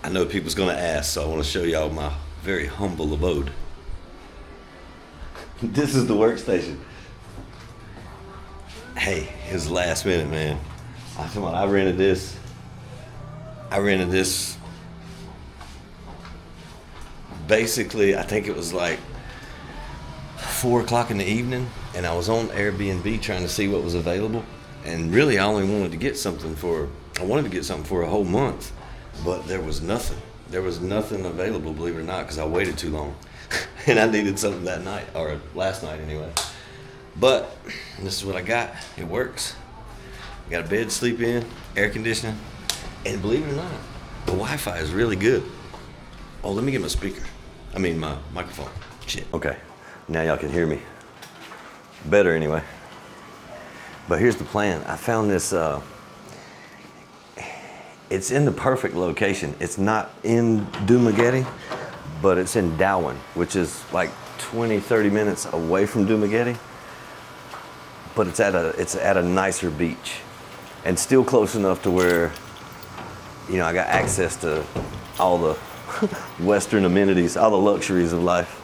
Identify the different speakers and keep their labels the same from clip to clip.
Speaker 1: I know people's gonna ask, so I want to show y'all my very humble abode. This is the workstation. Hey, it was last minute, man. I rented this. Basically, I think it was like 4 o'clock in the evening, and I was on Airbnb trying to see what was available. And really, I wanted to get something for a whole month, but there was nothing. There was nothing available, believe it or not, because I waited too long. And I needed something that night, or last night anyway. But this is what I got. It works. I got a bed to sleep in, air conditioning, and believe it or not, the Wi-Fi is really good. Oh, let me get my microphone. Shit. Okay, now y'all can hear me. Better anyway. But here's the plan. I found this, it's in the perfect location. It's not in Dumaguete, but it's in Darwin, which is like 20, 30 minutes away from Dumaguete. But it's at a nicer beach, and still close enough to where, you know, I got access to all the Western amenities, all the luxuries of life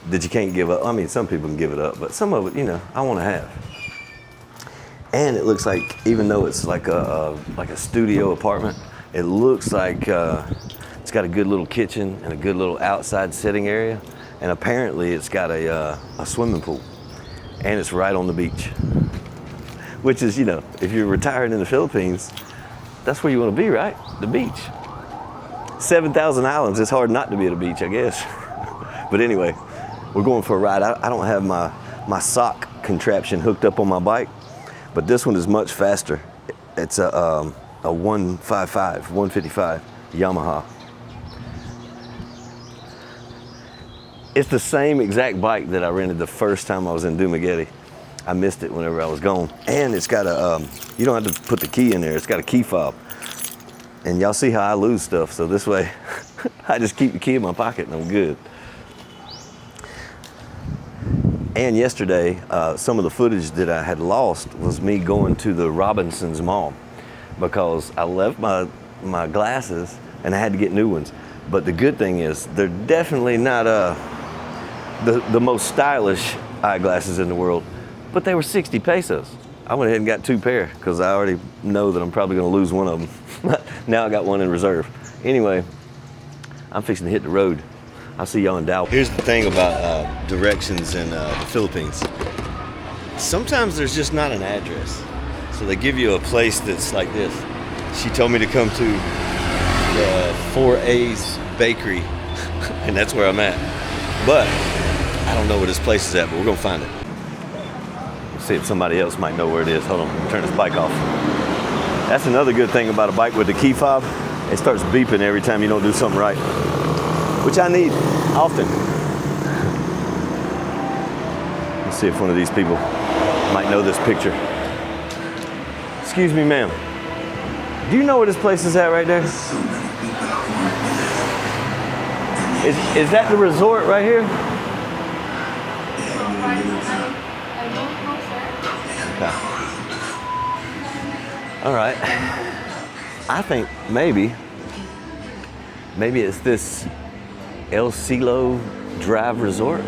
Speaker 1: that you can't give up. I mean, some people can give it up, but some of it, you know, I want to have. And it looks like, even though it's like a studio apartment, it looks like it's got a good little kitchen and a good little outside sitting area, and apparently it's got a swimming pool. And it's right on the beach, which is, you know, if you're retired in the Philippines, that's where you want to be, right? The beach. 7,000 islands, it's hard not to be at a beach, I guess. But anyway, we're going for a ride. I don't have my sock contraption hooked up on my bike, but this one is much faster. It's a 155 Yamaha. It's the same exact bike that I rented the first time I was in Dumaguete. I missed it whenever I was gone. And it's got you don't have to put the key in there. It's got a key fob. And y'all see how I lose stuff. So this way, I just keep the key in my pocket and I'm good. And yesterday, some of the footage that I had lost was me going to the Robinsons Mall, because I left my glasses and I had to get new ones. But the good thing is, they're definitely not the most stylish eyeglasses in the world, but they were 60 pesos. I went ahead and got 2 pair because I already know that I'm probably going to lose one of them. Now I got one in reserve. Anyway, I'm fixing to hit the road. I'll see y'all in Darwin. Here's the thing about directions in the Philippines. Sometimes there's just not an address. So they give you a place that's like this. She told me to come to the 4A's Bakery, and that's where I'm at. But I don't know where this place is at, but we're gonna find it. Let's see if somebody else might know where it is. Hold on, let me turn this bike off. That's another good thing about a bike with the key fob. It starts beeping every time you don't do something right, which I need often. Let's see if one of these people might know this picture. Excuse me, ma'am. Do you know where this place is at right there? Is that the resort right here? Okay. All right. I think maybe it's this El Silo Drive Resort.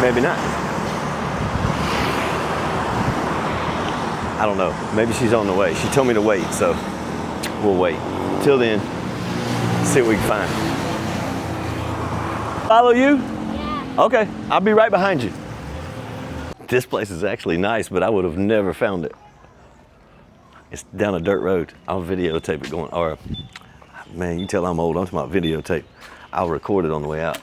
Speaker 1: Maybe not. I don't know. Maybe she's on the way. She told me to wait, so we'll wait. Till then, see what we can find. Follow you? Yeah. Okay, I'll be right behind you. This place is actually nice, but I would have never found it. It's down a dirt road. I'll videotape it going, or, man, you can tell I'm old. I'm talking about videotape. I'll record it on the way out.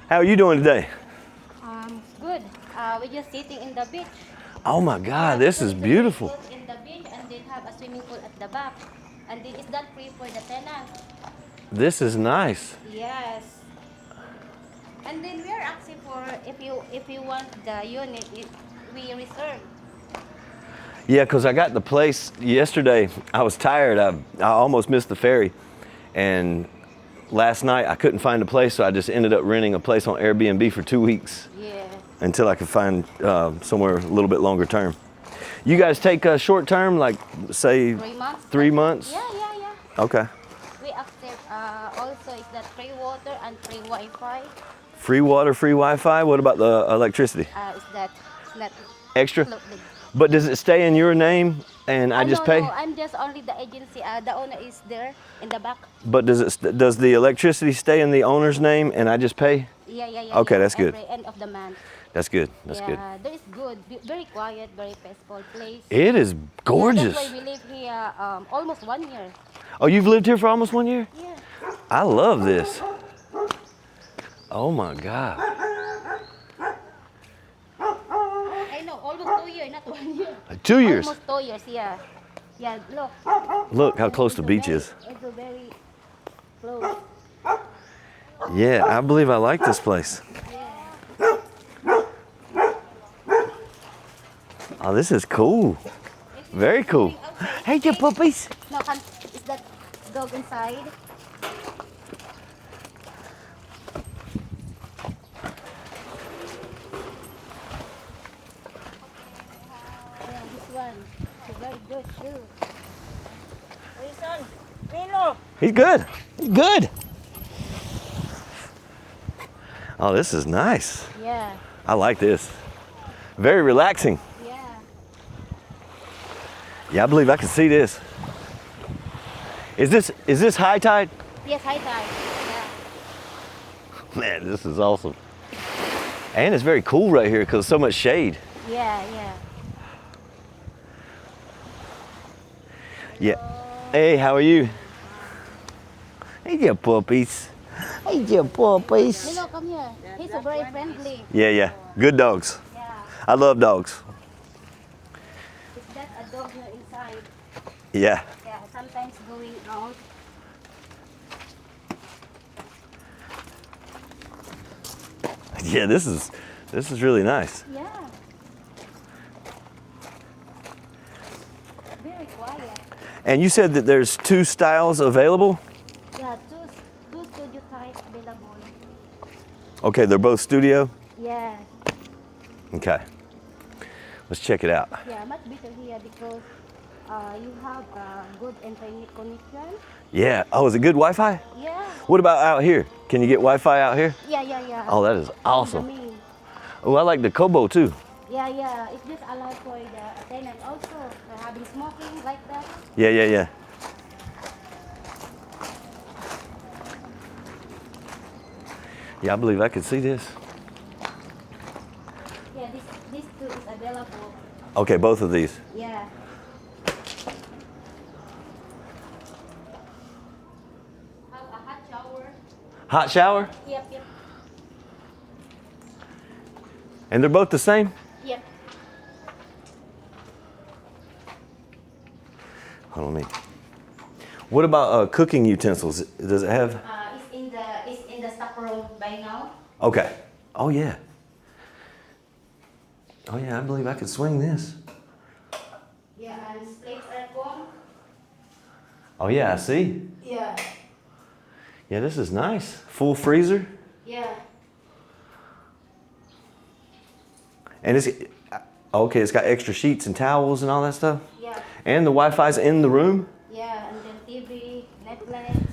Speaker 1: How are you doing today?
Speaker 2: Good. We're just sitting in the beach.
Speaker 1: Oh my God, this is beautiful.
Speaker 2: In the beach, and then have a swimming pool at the back. And then is that free for the tenant?
Speaker 1: This is nice.
Speaker 2: Yes. And then we are asking for if you want the unit, we reserve.
Speaker 1: Yeah, because I got the place yesterday. I was tired. I almost missed the ferry. And last night I couldn't find a place, so I just ended up renting a place on Airbnb for 2 weeks
Speaker 2: Yeah.
Speaker 1: until I could find somewhere a little bit longer term. You guys take a short term, like say
Speaker 2: 3 months?
Speaker 1: 3 months?
Speaker 2: Yeah.
Speaker 1: Okay.
Speaker 2: We accept also is that free water and free Wi-Fi.
Speaker 1: Free water, free Wi-Fi. What about the electricity?
Speaker 2: Is that not
Speaker 1: Extra?
Speaker 2: included?
Speaker 1: But does it stay in your name and I just
Speaker 2: no,
Speaker 1: pay?
Speaker 2: No, I'm just only the agency. The owner is there in the back.
Speaker 1: But does the electricity stay in the owner's name and I just pay?
Speaker 2: Yeah.
Speaker 1: Okay, that's good.
Speaker 2: Every end of the month.
Speaker 1: That's good. That's good.
Speaker 2: Yeah, that is good. Very quiet, very peaceful place.
Speaker 1: It is gorgeous.
Speaker 2: That's why we live here almost 1 year.
Speaker 1: Oh, you've lived here for almost 1 year?
Speaker 2: Yeah.
Speaker 1: I love this. Oh my God.
Speaker 2: I know, almost 2 years, not 1 year.
Speaker 1: 2 years.
Speaker 2: Almost 2 years, yeah. Yeah, look.
Speaker 1: Look how close the beach is.
Speaker 2: It's very close.
Speaker 1: Yeah, I believe I like this place. Oh, this is cool. Very cool. Hey, your puppies.
Speaker 2: No, is that dog inside? Yeah, this one. It's very good too.
Speaker 1: He's good. He's good. Oh, this is nice.
Speaker 2: Yeah,
Speaker 1: I like this. Very relaxing.
Speaker 2: yeah.
Speaker 1: Yeah, I believe I can see this. Is this high tide?
Speaker 2: Yes, high tide. Yeah.
Speaker 1: Man, this is awesome. And it's very cool right here because so much shade.
Speaker 2: Yeah.
Speaker 1: Yeah. Hey, how are you? Hey, your puppies. Hey, your puppies.
Speaker 2: Milo, come here. He's a very friendly.
Speaker 1: Yeah. Good dogs.
Speaker 2: Yeah.
Speaker 1: I love dogs.
Speaker 2: Is that a dog here inside?
Speaker 1: Yeah.
Speaker 2: Yeah, sometimes going out.
Speaker 1: Yeah, this is really nice.
Speaker 2: Yeah. Very quiet.
Speaker 1: And you said that there's 2 styles available?
Speaker 2: Yeah, two studio types available.
Speaker 1: Okay, they're both studio?
Speaker 2: Yeah.
Speaker 1: Okay. Let's check it out.
Speaker 2: Yeah, much better here because you have good internet connection.
Speaker 1: Yeah. Oh, is it good Wi-Fi?
Speaker 2: Yeah.
Speaker 1: What about out here? Can you get Wi-Fi out here?
Speaker 2: Yeah.
Speaker 1: Oh, that is awesome.
Speaker 2: The main.
Speaker 1: Oh, I like the Kobo too.
Speaker 2: Yeah. It's just allowed for the tenant also. Having smoking like that.
Speaker 1: Yeah. Yeah, I believe I could see this.
Speaker 2: Yeah, this two is available.
Speaker 1: Okay, both of these.
Speaker 2: Yeah. Have a hot shower.
Speaker 1: Hot shower?
Speaker 2: Yep.
Speaker 1: And they're both the same?
Speaker 2: Yep.
Speaker 1: Hold on me. What about cooking utensils? Does it have?
Speaker 2: It's in the stock room by now.
Speaker 1: Okay. Oh yeah. Oh yeah, I believe I could swing this.
Speaker 2: Yeah, and plates are gone.
Speaker 1: Oh yeah, I see.
Speaker 2: Yeah.
Speaker 1: Yeah, this is nice. Full freezer.
Speaker 2: Yeah.
Speaker 1: And okay, it's got extra sheets and towels and all that stuff.
Speaker 2: Yeah.
Speaker 1: And the Wi-Fi's in the room.
Speaker 2: Yeah, and then TV, Netflix.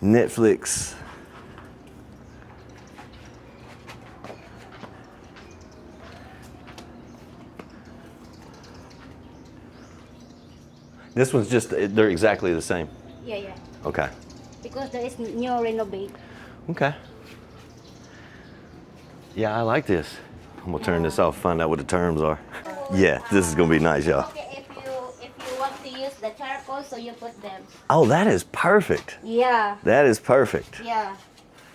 Speaker 1: Netflix. This one's just, they're exactly the same.
Speaker 2: Yeah.
Speaker 1: Okay.
Speaker 2: Because there is new renovate.
Speaker 1: Okay. Yeah, I like this. I'm gonna turn this off, find out what the terms are. Yeah, this is gonna be nice, y'all.
Speaker 2: Okay, if you want to use the charcoal, so you put them.
Speaker 1: Oh, that is perfect.
Speaker 2: Yeah.
Speaker 1: That is perfect.
Speaker 2: Yeah.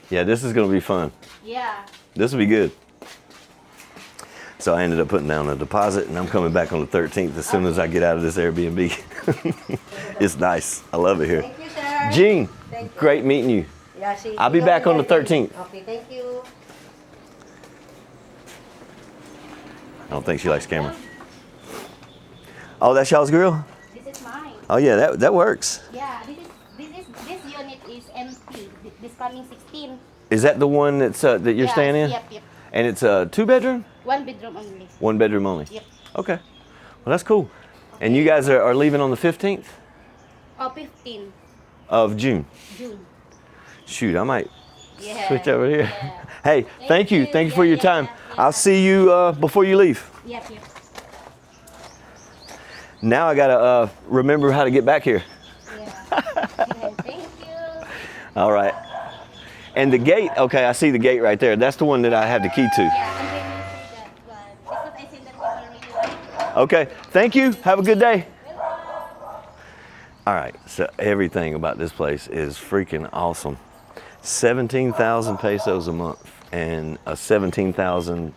Speaker 1: Yeah, this is gonna be fun.
Speaker 2: Yeah.
Speaker 1: This will be good. So I ended up putting down a deposit and I'm coming back on the 13th as soon as I get out of this Airbnb. It's nice. I love it here.
Speaker 2: Thank you, sir.
Speaker 1: Jean,
Speaker 2: Thank you.
Speaker 1: great meeting you.
Speaker 2: Yeah,
Speaker 1: I'll be back on the 13th.
Speaker 2: Okay, thank you.
Speaker 1: I don't think she likes camera. Oh, that's y'all's grill?
Speaker 2: This is mine.
Speaker 1: Oh yeah, that works.
Speaker 2: Yeah, this unit is empty. This coming 16.
Speaker 1: Is that the one that's that you're
Speaker 2: Yeah,
Speaker 1: staying in?
Speaker 2: Yep.
Speaker 1: And it's a 2-bedroom?
Speaker 2: 1 bedroom only.
Speaker 1: 1 bedroom only.
Speaker 2: Yep.
Speaker 1: Okay. Well, that's cool. And you guys are leaving on the 15th
Speaker 2: Oh, 15
Speaker 1: of June.
Speaker 2: June.
Speaker 1: Shoot, I might
Speaker 2: Yeah.
Speaker 1: switch over here.
Speaker 2: Yeah.
Speaker 1: Hey, thank you. Thank you for your time.
Speaker 2: Yeah.
Speaker 1: I'll see you before you leave.
Speaker 2: Yep.
Speaker 1: Now I gotta remember how to get back here.
Speaker 2: Yeah. Thank you.
Speaker 1: All right. And the gate, okay, I see the gate right there. That's the one that I have the key to.
Speaker 2: Yeah, and then you see that one. Because I seen that people really like.
Speaker 1: Okay, thank you. Have a good day. All right, so everything about this place is freaking awesome. 17,000 pesos a month and a 17,000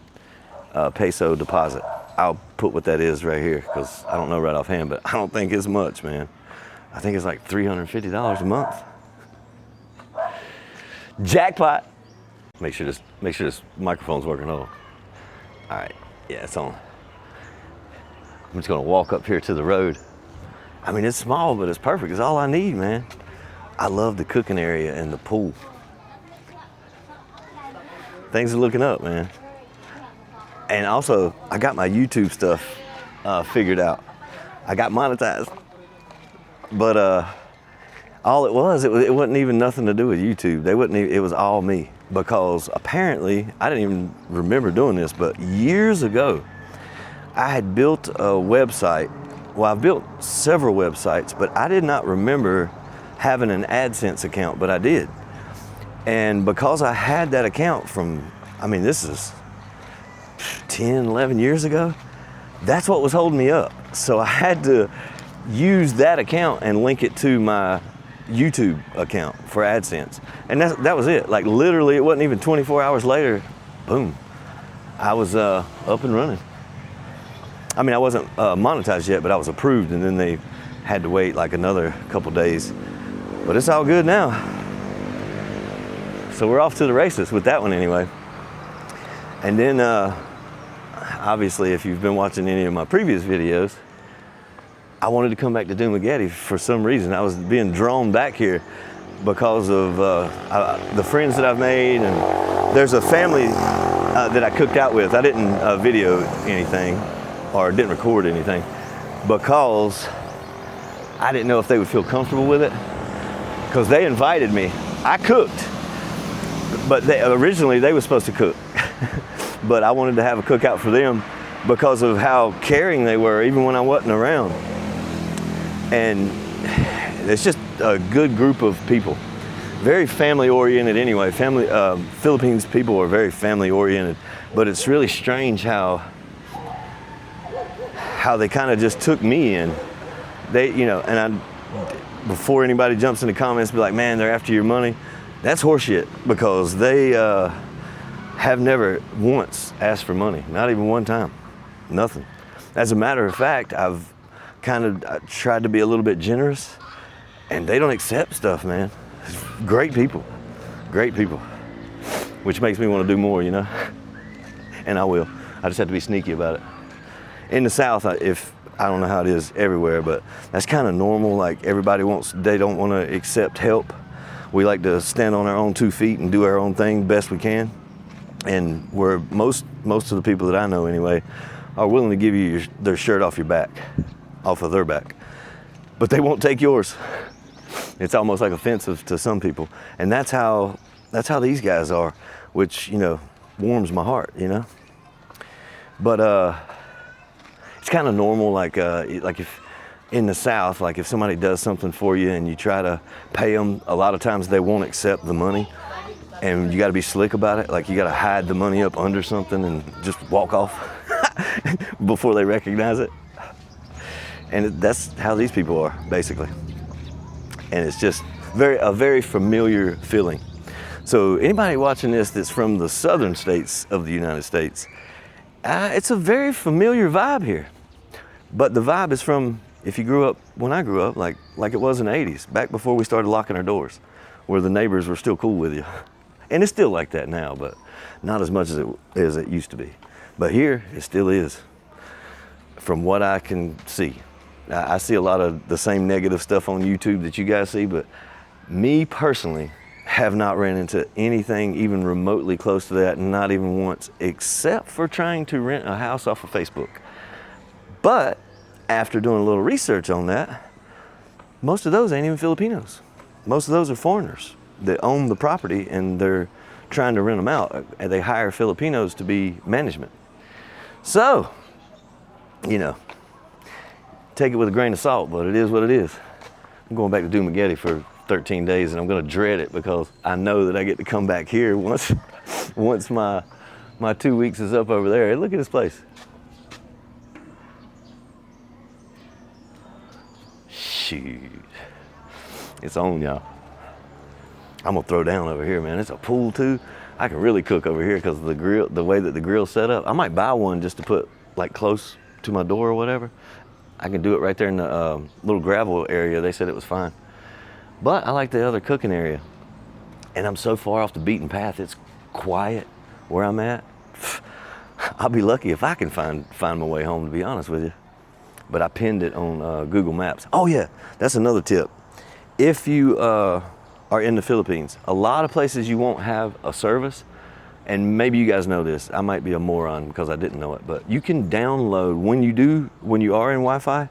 Speaker 1: peso deposit. I'll put what that is right here because I don't know right offhand, but I don't think it's much, man. I think it's like $350 a month. Jackpot. Make sure this microphone's working. Hold on. All right, yeah, it's on. I'm just gonna walk up here to the road. I mean, it's small, but it's perfect. It's all I need, man. I love the cooking area and the pool. Things are looking up, man. And also, I got my YouTube stuff figured out. I got monetized. But all it wasn't even nothing to do with YouTube. It was all me. Because apparently, I didn't even remember doing this, but years ago, I had built a website. Well, I've built several websites, but I did not remember having an AdSense account, but I did. And because I had that account from, I mean, this is 10, 11 years ago, that's what was holding me up. So I had to use that account and link it to my YouTube account for AdSense. And that was it. Like literally, it wasn't even 24 hours later, boom, I was up and running. I mean, I wasn't monetized yet, but I was approved, and then they had to wait like another couple days. But it's all good now. So we're off to the races with that one anyway. And then, obviously, if you've been watching any of my previous videos, I wanted to come back to Dumaguete for some reason. I was being drawn back here because of the friends that I've made, and there's a family that I cooked out with. I didn't video anything or didn't record anything because I didn't know if they would feel comfortable with it, because they invited me. I cooked, but originally they were supposed to cook. But I wanted to have a cookout for them because of how caring they were, even when I wasn't around. And it's just a good group of people. Very family oriented anyway. Philippines people are very family oriented, but it's really strange how they kind of just took me in. They, and before anybody jumps in the comments, be like, man, they're after your money. That's horseshit, because they have never once asked for money. Not even one time. Nothing. As a matter of fact, I've kind of tried to be a little bit generous, and they don't accept stuff, man. Great people. Great people. Which makes me want to do more, And I will. I just have to be sneaky about it. In the South, I don't know how it is everywhere, but that's kind of normal. Like they don't want to accept help. We like to stand on our own 2 feet and do our own thing best we can. And where most of the people that I know anyway are willing to give you their shirt off your back, off of their back, but they won't take yours. It's almost like offensive to some people, and that's how these guys are, which warms my heart, But it's kind of normal, like if in the South, like if somebody does something for you and you try to pay them, a lot of times they won't accept the money, and you got to be slick about it. Like you got to hide the money up under something and just walk off before they recognize it. And that's how these people are, basically. And it's just a very familiar feeling. So anybody watching this that's from the southern states of the United States, it's a very familiar vibe here. But the vibe is from, if you grew up, when I grew up, like it was in the 80s, back before we started locking our doors, where the neighbors were still cool with you. And it's still like that now, but not as much as it used to be. But here, it still is, from what I can see. I see a lot of the same negative stuff on YouTube that you guys see, but me personally have not ran into anything even remotely close to that, not even once, except for trying to rent a house off of Facebook. But after doing a little research on that, most of those ain't even Filipinos. Most of those are foreigners that own the property and they're trying to rent them out. And they hire Filipinos to be management. So, you know, take it with a grain of salt, but it is what it is. I'm going back to Dumaguete for 13 days and I'm gonna dread it because I know that I get to come back here once my 2 weeks is up over there. Hey, look at this place. Shoot, it's on, y'all. I'm gonna throw down over here, man. It's a pool too. I can really cook over here because of the grill, the way that the grill's set up. I might buy one just to put like close to my door or whatever. I can do it right there in the little gravel area. They said it was fine. But I like the other cooking area. And I'm so far off the beaten path, it's quiet where I'm at. I'll be lucky if I can find my way home, to be honest with you. But I pinned it on Google Maps. Oh yeah, that's another tip. If you are in the Philippines, a lot of places you won't have a service. And maybe you guys know this. I might be a moron because I didn't know it, but you can download, when you are in Wi-Fi,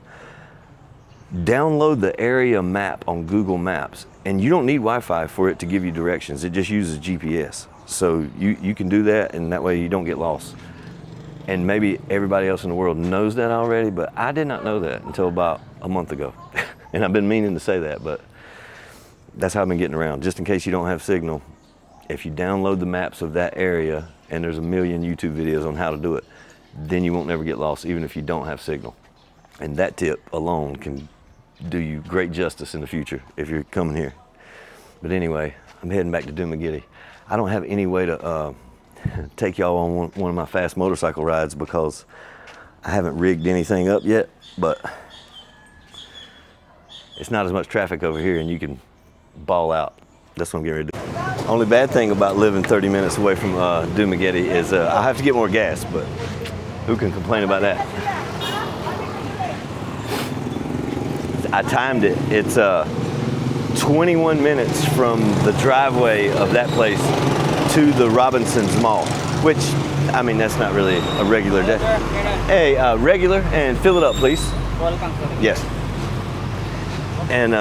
Speaker 1: download the area map on Google Maps, and you don't need Wi-Fi for it to give you directions. It just uses GPS. So you can do that, and that way you don't get lost. And maybe everybody else in the world knows that already, but I did not know that until about a month ago. And I've been meaning to say that, but that's how I've been getting around. Just in case you don't have signal, if you download the maps of that area, and there's a million YouTube videos on how to do it, then you won't never get lost, even if you don't have signal. And that tip alone can do you great justice in the future if you're coming here. But anyway, I'm heading back to Dumaguete. I don't have any way to take y'all on one of my fast motorcycle rides because I haven't rigged anything up yet, but it's not as much traffic over here and you can ball out. That's what I'm getting ready to do. Only bad thing about living 30 minutes away from Dumaguete is I have to get more gas, but who can complain about that? I timed it. It's 21 minutes from the driveway of that place to the Robinson's Mall, which, I mean, that's not really a regular day. Hey, regular, and fill it up, please. Yes. And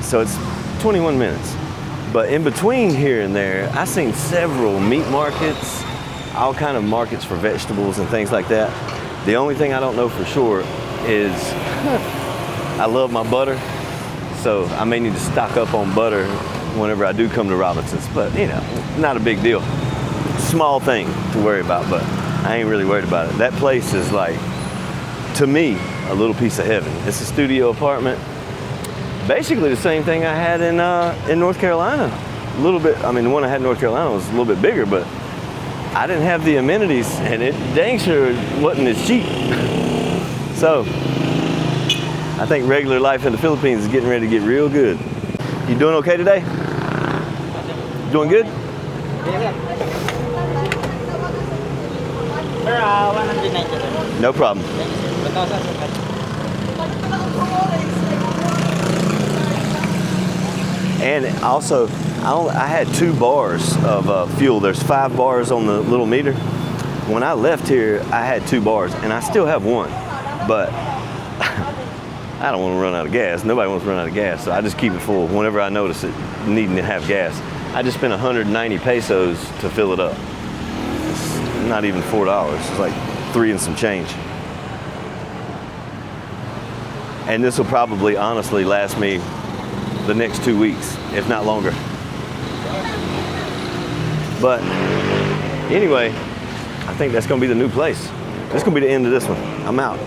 Speaker 1: so it's 21 minutes. But in between here and there, I've seen several meat markets, all kind of markets for vegetables and things like that. The only thing I don't know for sure is I love my butter, so I may need to stock up on butter whenever I do come to Robinson's, but you know, not a big deal. Small thing to worry about, but I ain't really worried about it. That place is like, to me, a little piece of heaven. It's a studio apartment. Basically the same thing I had in North Carolina. A little bit, I mean, the one I had in North Carolina was a little bit bigger, but I didn't have the amenities, and it dang sure wasn't as cheap. So, I think regular life in the Philippines is getting ready to get real good. You doing okay today? Doing good?
Speaker 3: Sir, 190, sir.
Speaker 1: No problem. And also, I had 2 bars of fuel. There's 5 bars on the little meter. When I left here, I had 2 bars, and I still have 1, but I don't want to run out of gas. Nobody wants to run out of gas, so I just keep it full whenever I notice it needing to have gas. I just spent 190 pesos to fill it up. It's not even $4. It's like 3 and some change. And this will probably honestly last me the next 2 weeks, if not longer. But anyway, I think that's gonna be the new place. This is gonna be the end of this one. I'm out.